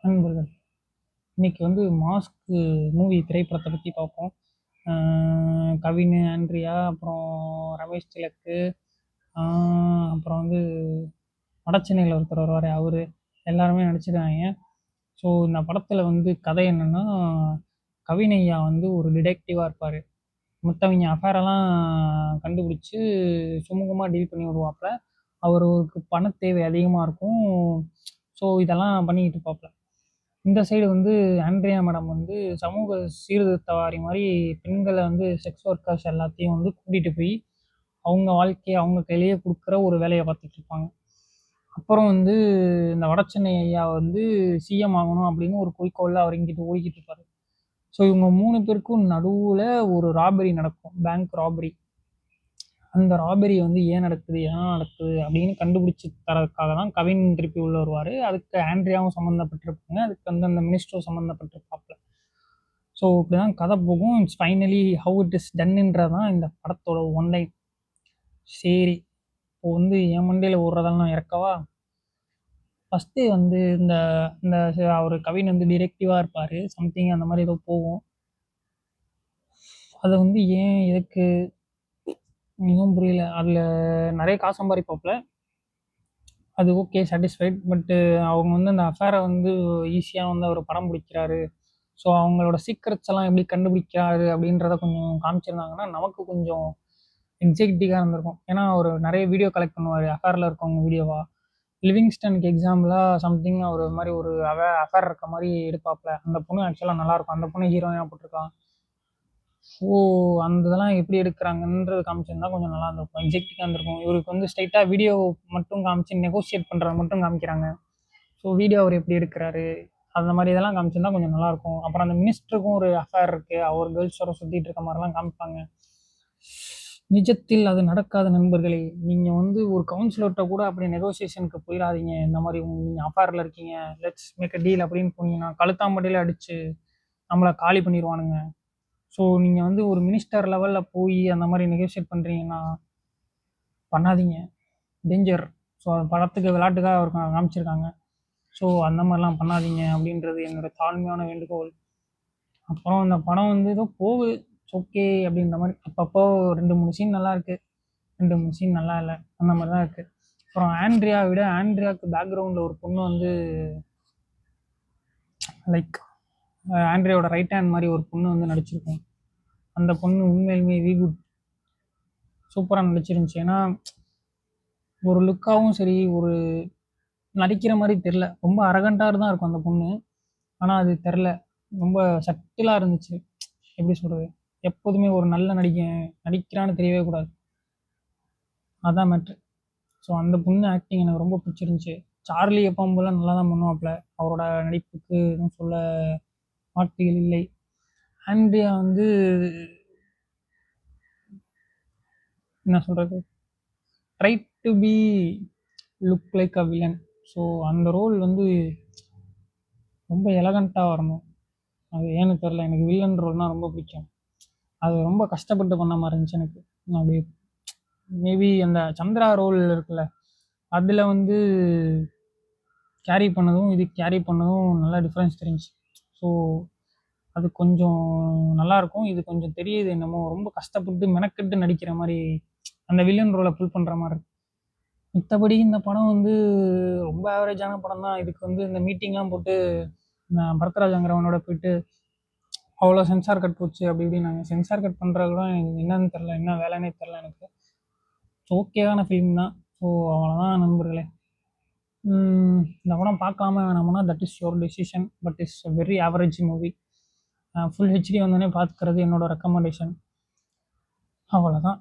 நண்பர்கள் இன்னைக்கு வந்து மாஸ்க் மூவி திரைப்படத்தை பற்றி பார்ப்போம். கவின், ஆண்ட்ரியா, அப்புறம் ரமேஷ் திலக்கு, அப்புறம் வந்து வடச்சென்னையில் ஒருத்தர் வருவார், அவரு எல்லாருமே நடிச்சிருக்காங்க. ஸோ இந்த படத்தில் வந்து கதை என்னென்னா, கவின் ஐயா வந்து ஒரு டிடெக்டிவாக இருப்பார். மற்றவங்க அஃபேரெல்லாம் கண்டுபிடிச்சி சுமூகமாக டீல் பண்ணி விடுவாப்புல. அவருக்கு பண தேவை அதிகமாக இருக்கும். ஸோ இதெல்லாம் பண்ணிக்கிட்டு இருப்பாப்புல. இந்த சைடு வந்து ஆண்ட்ரியா மேடம் வந்து சமூக சீர்திருத்தவாதி மாதிரி பெண்களை வந்து செக்ஸ் ஒர்க்கர்ஸ் எல்லாத்தையும் வந்து கூட்டிகிட்டு போய் அவங்க வாழ்க்கையை அவங்க கையிலேயே கொடுக்குற ஒரு வேலையை பார்த்துட்டு இருப்பாங்க. அப்புறம் வந்து இந்த வடச்சென்னை ஐயா வந்து சிஎம் ஆகணும் அப்படின்னு ஒரு குறிக்கோளில் அவர் இங்கிட்டு ஓடிக்கிட்டு இருப்பாரு. ஸோ இவங்க 3 பேருக்கும் நடுவில் ஒரு ராபரி நடக்கும், பேங்க் ராபரி. அந்த ராபரி வந்து ஏன் நடக்குது அப்படின்னு கண்டுபிடிச்சி தரதுக்காக தான் கவின் திருப்பி உள்ள வருவார். அதுக்கு ஆண்ட்ரியாவும் சம்மந்தப்பட்டிருப்பாங்க, அதுக்கு வந்து அந்த மினிஸ்டரும் சம்மந்தப்பட்டிருப்பாப்புல. ஸோ இப்படி தான் கதை போகும். It's finally how it is டன்ன்றது தான் இந்த படத்தோட ஒன்லைன். சரி, இப்போ வந்து என் மண்டையில் ஓடுறதெல்லாம் நான் இறக்கவா. ஃபஸ்ட்டு வந்து இந்த இந்த அவர் கவின் வந்து டிரெக்டிவாக இருப்பார், சம்திங் அந்த மாதிரி ஏதோ போகும். அதை வந்து ஏன் எதுக்கு எதுவும் புரியல. அதில் நிறைய காசு சம்பாதிப்பாப்புல, அது ஓகே, சாட்டிஸ்ஃபைட். பட்டு அவங்க வந்து அந்த அஃபேரை வந்து ஈஸியாக வந்து அவர் படம் பிடிக்கிறாரு. ஸோ அவங்களோட சீக்ரெட்ஸ் எல்லாம் எப்படி கண்டுபிடிக்கிறாரு அப்படின்றத கொஞ்சம் காமிச்சிருந்தாங்கன்னா நமக்கு கொஞ்சம் எக்ஸைட்டிங்காக இருந்திருக்கும். ஏன்னா அவர் நிறைய வீடியோ கலெக்ட் பண்ணுவார், அஃபேரில் இருக்கவங்க வீடியோவா. லிவிங்ஸ்டனுக்கு எக்ஸாம்பிளாக சம்திங் அவர் மாதிரி ஒரு அஃபேர் இருக்க மாதிரி எடுப்பாப்புல. அந்த பொண்ணு ஆக்சுவலாக நல்லாயிருக்கும், அந்த பொண்ணு ஹீரோயினாக போட்டிருக்கான். ஸோ அந்த இதெல்லாம் எப்படி எடுக்கிறாங்கன்றது காமிச்சிருந்தா கொஞ்சம் நல்லா இருந்திருக்கும், எக்ஸைட்டிங்காக இருந்திருக்கும். இவருக்கு வந்து ஸ்ட்ரைட்டாக வீடியோ மட்டும் காமிச்சு நெகோஷியேட் பண்ணுறது மட்டும் காமிக்கிறாங்க. ஸோ வீடியோ அவர் எப்படி எடுக்கிறாரு அந்த மாதிரி இதெல்லாம் காமிச்சிருந்தா கொஞ்சம் நல்லாயிருக்கும். அப்புறம் அந்த மினிஸ்டருக்கும் ஒரு அஃபேர் இருக்குது, அவர் கேர்ள்ஸோட சுற்றிட்டு இருக்க மாதிரிலாம் காமிப்பாங்க. நிஜத்தில் அது நடக்காத நண்பர்களே. நீங்கள் வந்து ஒரு கவுன்சிலர்கிட்ட கூட அப்படி நெகோசியேஷனுக்கு போயிடாதீங்க. இந்த மாதிரி நீங்கள் அஃபேரில் இருக்கீங்க, லெட்ஸ் மேக் அ டீல் அப்படின்னு போனீங்கன்னா கழுத்தாம்பட்டியில் அடித்து நம்மளை காலி பண்ணிடுவானுங்க. ஸோ நீங்கள் வந்து ஒரு மினிஸ்டர் லெவலில் போய் அந்த மாதிரி நெகோஷியேட் பண்ணுறீங்கன்னா பண்ணாதீங்க, டேஞ்சர். ஸோ படத்துக்கு விளையாட்டுக்காக அவர் காமிச்சிருக்காங்க. ஸோ அந்த மாதிரிலாம் பண்ணாதீங்க அப்படின்றது என்னோட தாழ்மையான வேண்டுகோள். அப்புறம் இந்த படம் வந்து ஏதோ போகுது, ஓகே அப்படின்ற மாதிரி. அப்பப்போ 2-3 சீன் நல்லா இருக்குது, 2-3 சீன் நல்லா இல்லை, அந்த மாதிரி தான் இருக்குது. அப்புறம் ஆண்ட்ரியாவுக்கு பேக்ரவுண்டில் ஒரு பொண்ணு வந்து லைக் ஆண்ட்ரியாவோட ரைட் ஹேண்ட் மாதிரி ஒரு பொண்ணு வந்து நடிச்சிருக்கோம். அந்த பொண்ணு உண்மையிலுமே வி குட், சூப்பராக நடிச்சிருந்துச்சு. ஏன்னா ஒரு லுக்காகவும் சரி, ஒரு நடிக்கிற மாதிரி தெரில, ரொம்ப அரகண்டாக தான் இருக்கும் அந்த பொண்ணு. ஆனால் அது தெரில, ரொம்ப சட்டிலாக இருந்துச்சு. எப்படி சொல்கிறது, எப்போதுமே ஒரு நல்ல நடிக்கிறான்னு தெரியவே கூடாது, அதான் மேட்ரு. ஸோ அந்த பொண்ணு ஆக்டிங் எனக்கு ரொம்ப பிடிச்சிருந்துச்சி. சார்லி எப்பவும் போல நல்லா தான் பண்ணுவாப்புல, அவரோட நடிப்புக்கு எதுவும் சொல்ல வார்த்தைகள் இல்லை. ஆண்ட்ரியா வந்து என்ன சொல்கிறது, try to be look like a villain. So அந்த ரோல் வந்து ரொம்ப எலகண்ட்டாக வரணும். அது ஏன்னு தெரில, எனக்கு வில்லன் ரோல்னால் ரொம்ப பிடிக்கும். அது ரொம்ப கஷ்டப்பட்டு பண்ண மாதிரி இருந்துச்சு எனக்கு. அப்படி மேபி அந்த சந்திரா ரோல் இருக்குல்ல, அதில் வந்து கேரி பண்ணதும் இது கேரி பண்ணதும் நல்லா டிஃப்ரென்ஸ் தெரிஞ்சிச்சு. ஸோ அது கொஞ்சம் நல்லாயிருக்கும். இது கொஞ்சம் தெரியுது என்னமோ ரொம்ப கஷ்டப்பட்டு மெனக்கெட்டு நடிக்கிற மாதிரி, அந்த வில்லன் ரோலை ஃபுல் பண்ணுற மாதிரி இருக்கு. மற்றபடி இந்த படம் வந்து ரொம்ப ஆவரேஜான படம் தான். இதுக்கு வந்து இந்த மீட்டிங்லாம் போட்டு நான் பரத்ராஜங்கிறவனோட போயிட்டு அவ்வளோ சென்சார் கட் போச்சு அப்படி இப்படின்னாங்க. சென்சார் கட் பண்ணுறது கூட என்னன்னு தெரில, என்ன வேலைன்னே தெரில எனக்கு. ஓகேவான ஃபிலிம் தான். ஸோ அவ்வளோதான் நண்பர்களே. இந்த படம் பார்க்காம வேணாம்னா that is your decision, but is very average movie. Full HD வந்தோடனே பார்த்துக்கிறது என்னோட ரெக்கமெண்டேஷன். அவ்வளோதான்.